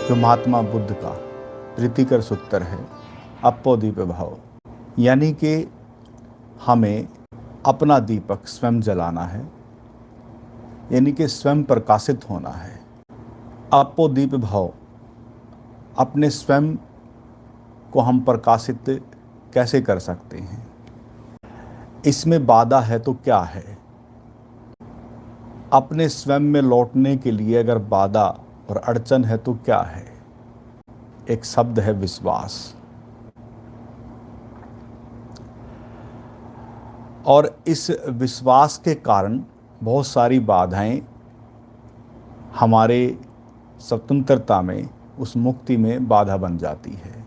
जो महात्मा बुद्ध का प्रीतिकर सूत्र है अप्पो दीप भाव, यानी कि हमें अपना दीपक स्वयं जलाना है, यानी कि स्वयं प्रकाशित होना है। अप्पो दीप भाव, अपने स्वयं को हम प्रकाशित कैसे कर सकते हैं? इसमें बाधा है तो क्या है? अपने स्वयं में लौटने के लिए अगर बाधा और अड़चन है तो क्या है? एक शब्द है विश्वास। और इस विश्वास के कारण बहुत सारी बाधाएं हमारे स्वतंत्रता में, उस मुक्ति में बाधा बन जाती है।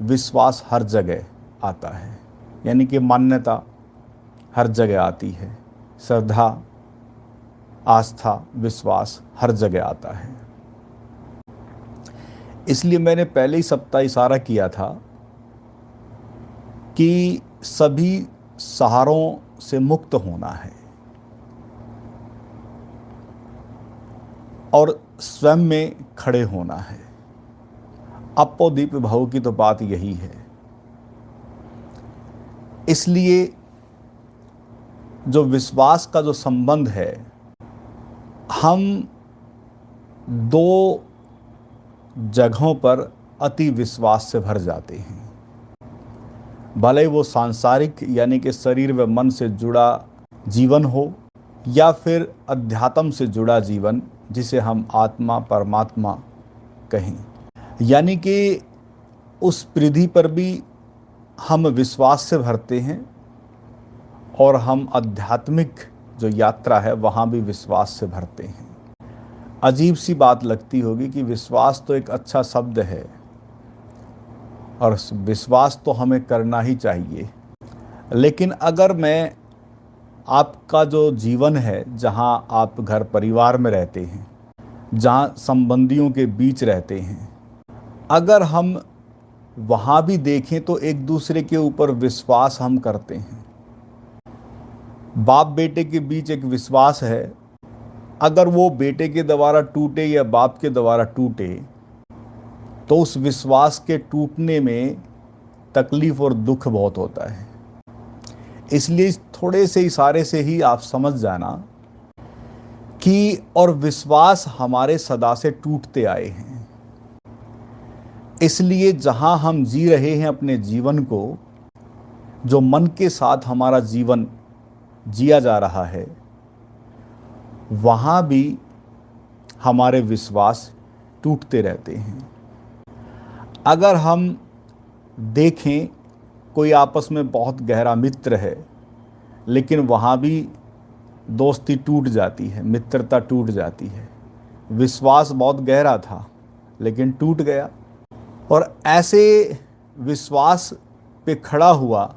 विश्वास हर जगह आता है, यानी कि मान्यता हर जगह आती है। श्रद्धा, आस्था, विश्वास हर जगह आता है। इसलिए मैंने पहले ही सप्ताह इशारा किया था कि सभी सहारों से मुक्त होना है और स्वयं में खड़े होना है। अप्पो दीप भाव की तो बात यही है। इसलिए जो विश्वास का जो संबंध है, हम दो जगहों पर अति विश्वास से भर जाते हैं। भले वो सांसारिक यानी कि शरीर व मन से जुड़ा जीवन हो, या फिर अध्यात्म से जुड़ा जीवन जिसे हम आत्मा परमात्मा कहें, यानी कि उस पृथ्वी पर भी हम विश्वास से भरते हैं और हम आध्यात्मिक जो यात्रा है वहाँ भी विश्वास से भरते हैं। अजीब सी बात लगती होगी कि विश्वास तो एक अच्छा शब्द है और विश्वास तो हमें करना ही चाहिए, लेकिन अगर मैं आपका जो जीवन है, जहाँ आप घर परिवार में रहते हैं, जहाँ संबंधियों के बीच रहते हैं, अगर हम वहाँ भी देखें तो एक दूसरे के ऊपर विश्वास हम करते हैं। बाप बेटे के बीच एक विश्वास है, अगर वो बेटे के द्वारा टूटे या बाप के द्वारा टूटे तो उस विश्वास के टूटने में तकलीफ और दुख बहुत होता है। इसलिए थोड़े से इशारे से ही आप समझ जाना कि और विश्वास हमारे सदा से टूटते आए हैं। इसलिए जहां हम जी रहे हैं अपने जीवन को, जो मन के साथ हमारा जीवन जिया जा रहा है, वहाँ भी हमारे विश्वास टूटते रहते हैं। अगर हम देखें, कोई आपस में बहुत गहरा मित्र है, लेकिन वहाँ भी दोस्ती टूट जाती है, मित्रता टूट जाती है। विश्वास बहुत गहरा था लेकिन टूट गया। और ऐसे विश्वास पे खड़ा हुआ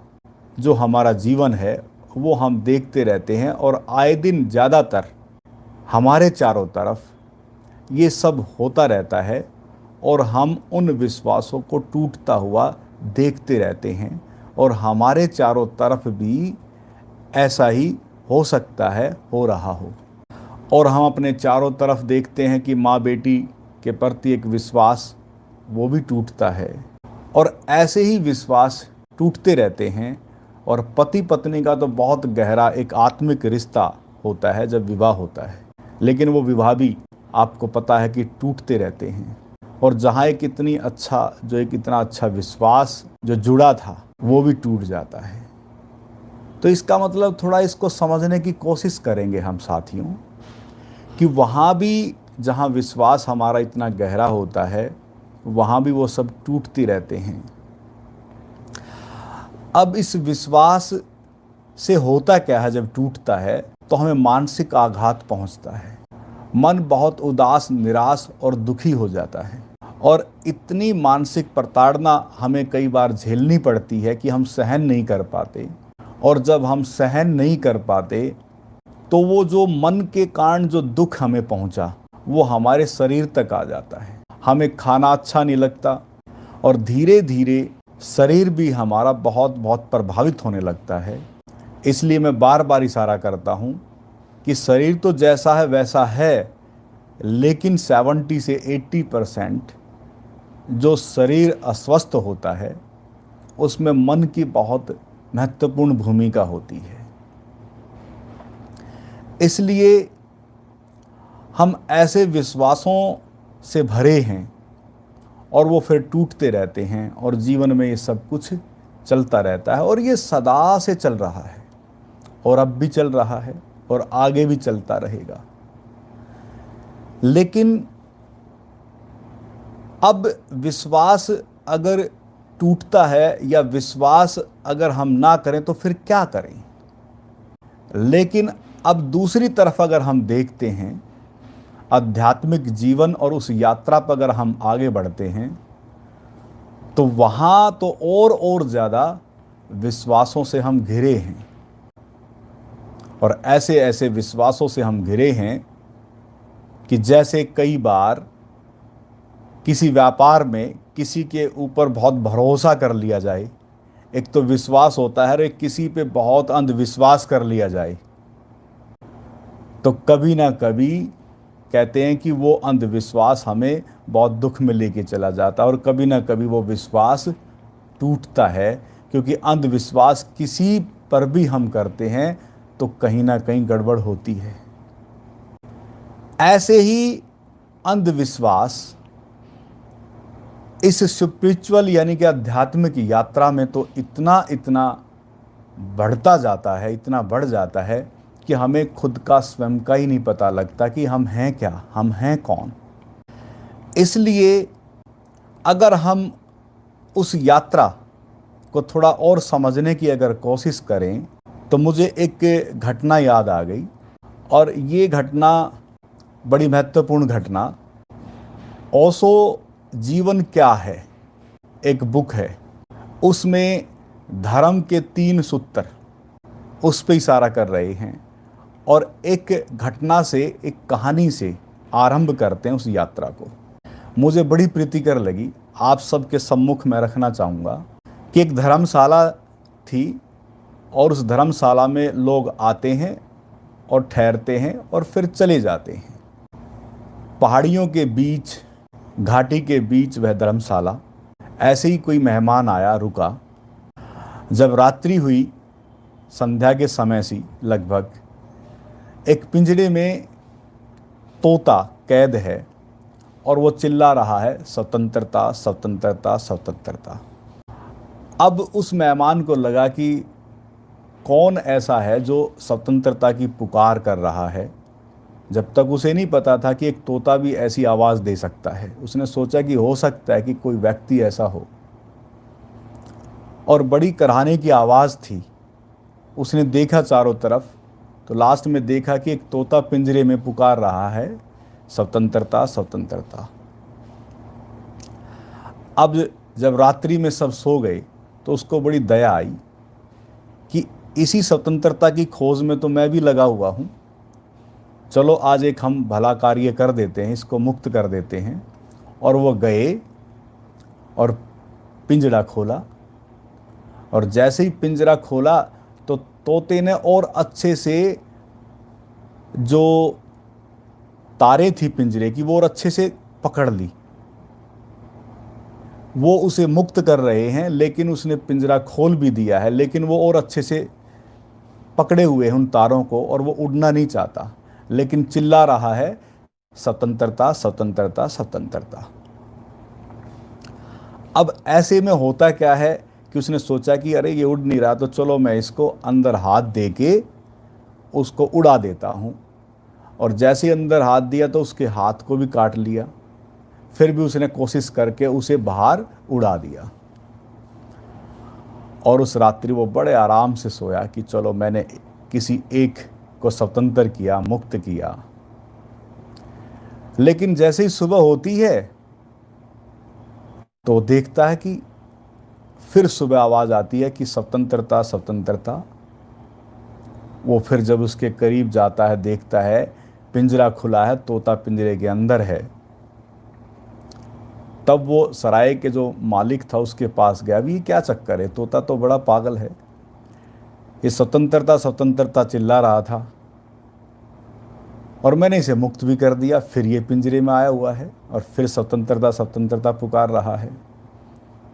जो हमारा जीवन है वो हम देखते रहते हैं, और आए दिन ज़्यादातर हमारे चारों तरफ ये सब होता रहता है और हम उन विश्वासों को टूटता हुआ देखते रहते हैं। और हमारे चारों तरफ भी ऐसा ही हो सकता है, हो रहा हो। और हम अपने चारों तरफ देखते हैं कि माँ बेटी के प्रति एक विश्वास वो भी टूटता है, और ऐसे ही विश्वास टूटते रहते हैं। और पति पत्नी का तो बहुत गहरा एक आत्मिक रिश्ता होता है जब विवाह होता है, लेकिन वो विवाह भी आपको पता है कि टूटते रहते हैं। और जहाँ एक इतना अच्छा विश्वास जो जुड़ा था वो भी टूट जाता है। तो इसका मतलब थोड़ा इसको समझने की कोशिश करेंगे हम साथियों, कि वहाँ भी जहाँ विश्वास हमारा इतना गहरा होता है वहाँ भी वो सब टूटते रहते हैं। अब इस विश्वास से होता क्या है? जब टूटता है तो हमें मानसिक आघात पहुंचता है, मन बहुत उदास, निराश और दुखी हो जाता है। और इतनी मानसिक प्रताड़ना हमें कई बार झेलनी पड़ती है कि हम सहन नहीं कर पाते। और जब हम सहन नहीं कर पाते तो वो जो मन के कारण जो दुख हमें पहुंचा वो हमारे शरीर तक आ जाता है। हमें खाना अच्छा नहीं लगता और धीरे धीरे शरीर भी हमारा बहुत बहुत प्रभावित होने लगता है। इसलिए मैं बार बार इशारा करता हूँ कि शरीर तो जैसा है वैसा है, लेकिन 70 से 80% जो शरीर अस्वस्थ होता है उसमें मन की बहुत महत्वपूर्ण भूमिका होती है। इसलिए हम ऐसे विश्वासों से भरे हैं और वो फिर टूटते रहते हैं और जीवन में ये सब कुछ चलता रहता है और ये सदा से चल रहा है और अब भी चल रहा है और आगे भी चलता रहेगा। लेकिन अब विश्वास अगर टूटता है या विश्वास अगर हम ना करें तो फिर क्या करें। लेकिन अब दूसरी तरफ अगर हम देखते हैं आध्यात्मिक जीवन और उस यात्रा पर अगर हम आगे बढ़ते हैं तो वहाँ तो और ज़्यादा विश्वासों से हम घिरे हैं और ऐसे ऐसे विश्वासों से हम घिरे हैं कि जैसे कई बार किसी व्यापार में किसी के ऊपर बहुत भरोसा कर लिया जाए। एक तो विश्वास होता है, एक किसी पे बहुत अंधविश्वास कर लिया जाए तो कभी ना कभी कहते हैं कि वो अंधविश्वास हमें बहुत दुख में लेके चला जाता है और कभी ना कभी वो विश्वास टूटता है, क्योंकि अंधविश्वास किसी पर भी हम करते हैं तो कहीं ना कहीं गड़बड़ होती है। ऐसे ही अंधविश्वास इस स्पिरिचुअल यानी कि आध्यात्मिक यात्रा में तो इतना बढ़ता जाता है, इतना बढ़ जाता है कि हमें खुद का स्वयं का ही नहीं पता लगता कि हम हैं क्या, हम हैं कौन। इसलिए अगर हम उस यात्रा को थोड़ा और समझने की अगर कोशिश करें तो मुझे एक घटना याद आ गई और ये घटना बड़ी महत्वपूर्ण घटना। ओशो जीवन क्या है एक बुक है, उसमें धर्म के 3 सूत्र उस पे इशारा कर रहे हैं और एक घटना से, एक कहानी से आरंभ करते हैं उस यात्रा को। मुझे बड़ी प्रीतिकर लगी, आप सबके सम्मुख में रखना चाहूँगा कि एक धर्मशाला थी और उस धर्मशाला में लोग आते हैं और ठहरते हैं और फिर चले जाते हैं। पहाड़ियों के बीच, घाटी के बीच वह धर्मशाला। ऐसे ही कोई मेहमान आया, रुका। जब रात्रि हुई, संध्या के समय सी लगभग, एक पिंजरे में तोता कैद है और वो चिल्ला रहा है स्वतंत्रता स्वतंत्रता स्वतंत्रता। अब उस मेहमान को लगा कि कौन ऐसा है जो स्वतंत्रता की पुकार कर रहा है। जब तक उसे नहीं पता था कि एक तोता भी ऐसी आवाज़ दे सकता है। उसने सोचा कि हो सकता है कि कोई व्यक्ति ऐसा हो, और बड़ी कराहने की आवाज़ थी। उसने देखा चारों तरफ तो लास्ट में देखा कि एक तोता पिंजरे में पुकार रहा है स्वतंत्रता स्वतंत्रता। अब जब रात्रि में सब सो गए तो उसको बड़ी दया आई कि इसी स्वतंत्रता की खोज में तो मैं भी लगा हुआ हूँ, चलो आज एक हम भला कार्य कर देते हैं, इसको मुक्त कर देते हैं। और वो गए और पिंजरा खोला, और जैसे ही पिंजरा खोला तो तोते ने और अच्छे से जो तारे थी पिंजरे की वो और अच्छे से पकड़ ली। वो उसे मुक्त कर रहे हैं, लेकिन उसने पिंजरा खोल भी दिया है, लेकिन वो और अच्छे से पकड़े हुए हैं उन तारों को, और वो उड़ना नहीं चाहता, लेकिन चिल्ला रहा है स्वतंत्रता स्वतंत्रता स्वतंत्रता। अब ऐसे में होता क्या है कि उसने सोचा कि अरे ये उड़ नहीं रहा, तो चलो मैं इसको अंदर हाथ दे के उसको उड़ा देता हूँ। और जैसे ही अंदर हाथ दिया तो उसके हाथ को भी काट लिया। फिर भी उसने कोशिश करके उसे बाहर उड़ा दिया, और उस रात्रि वो बड़े आराम से सोया कि चलो मैंने किसी एक को स्वतंत्र किया, मुक्त किया। लेकिन जैसे ही सुबह होती है तो देखता है कि फिर सुबह आवाज़ आती है कि स्वतंत्रता स्वतंत्रता। वो फिर जब उसके करीब जाता है, देखता है पिंजरा खुला है, तोता पिंजरे के अंदर है। तब वो सराय के जो मालिक था उसके पास गया, अभी ये क्या चक्कर है, तोता तो बड़ा पागल है, ये स्वतंत्रता स्वतंत्रता चिल्ला रहा था। और मैंने इसे मुक्त भी कर दिया। फिर ये पिंजरे में आया हुआ है और फिर स्वतंत्रता स्वतंत्रता पुकार रहा है।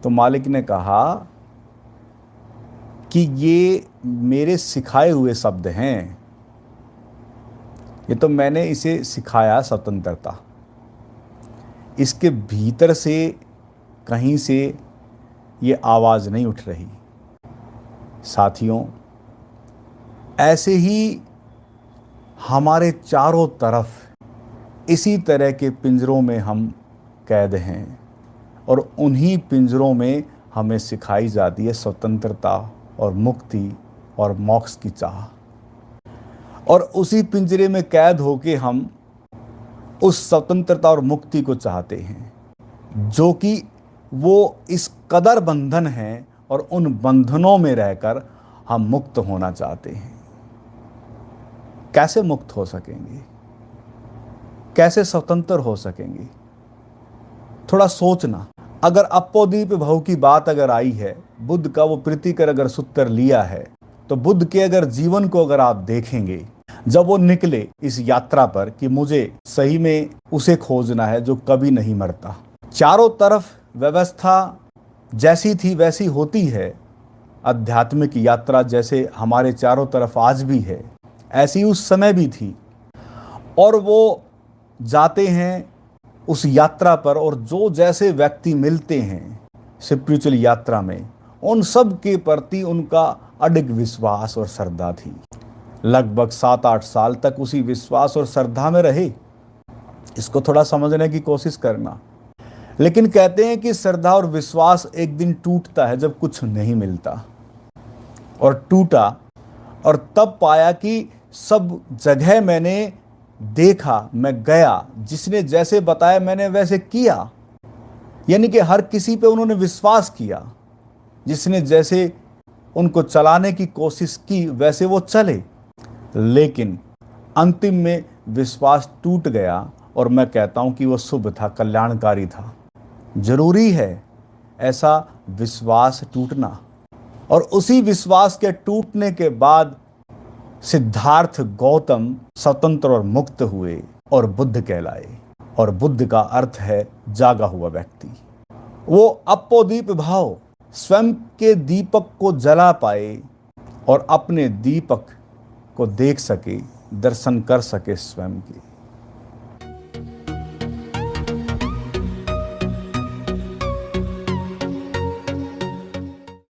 तो मालिक ने कहा कि ये मेरे सिखाए हुए शब्द हैं, ये तो मैंने इसे सिखाया स्वतंत्रता। इसके भीतर से कहीं से ये आवाज़ नहीं उठ रही। साथियों, ऐसे ही हमारे चारों तरफ इसी तरह के पिंजरों में हम कैद हैं और उन्हीं पिंजरों में हमें सिखाई जाती है स्वतंत्रता और मुक्ति और मोक्ष की चाह। और उसी पिंजरे में कैद होके हम उस स्वतंत्रता और मुक्ति को चाहते हैं जो कि वो इस कदर बंधन है और उन बंधनों में रहकर हम मुक्त होना चाहते हैं। कैसे मुक्त हो सकेंगे? कैसे स्वतंत्र हो सकेंगे? थोड़ा सोचना। अगर अप्पोदीप भव की बात अगर आई है, बुद्ध का वो प्रीतिकर अगर सूत्र लिया है, तो बुद्ध के अगर जीवन को अगर आप देखेंगे, जब वो निकले इस यात्रा पर कि मुझे सही में उसे खोजना है जो कभी नहीं मरता, चारों तरफ व्यवस्था जैसी थी वैसी होती है। आध्यात्मिक यात्रा जैसे हमारे चारों तरफ आज भी है, ऐसी उस समय भी थी। और वो जाते हैं उस यात्रा पर और जो जैसे व्यक्ति मिलते हैं स्पिरिचुअल यात्रा में, उन सब के प्रति उनका अडिग विश्वास और श्रद्धा थी। लगभग 7-8 साल तक उसी विश्वास और श्रद्धा में रहे। इसको थोड़ा समझने की कोशिश करना। लेकिन कहते हैं कि श्रद्धा और विश्वास एक दिन टूटता है जब कुछ नहीं मिलता। और टूटा और तब पाया कि सब जगह मैंने देखा, मैं गया, जिसने जैसे बताया मैंने वैसे किया। यानी कि हर किसी पे उन्होंने विश्वास किया, जिसने जैसे उनको चलाने की कोशिश की वैसे वो चले। लेकिन अंतिम में विश्वास टूट गया और मैं कहता हूं कि वो शुभ था, कल्याणकारी था। जरूरी है ऐसा विश्वास टूटना। और उसी विश्वास के टूटने के बाद सिद्धार्थ गौतम स्वतंत्र और मुक्त हुए और बुद्ध कहलाए। और बुद्ध का अर्थ है जागा हुआ व्यक्ति। वो अप्पोदीप भाव स्वयं के दीपक को जला पाए और अपने दीपक को देख सके, दर्शन कर सके स्वयं के।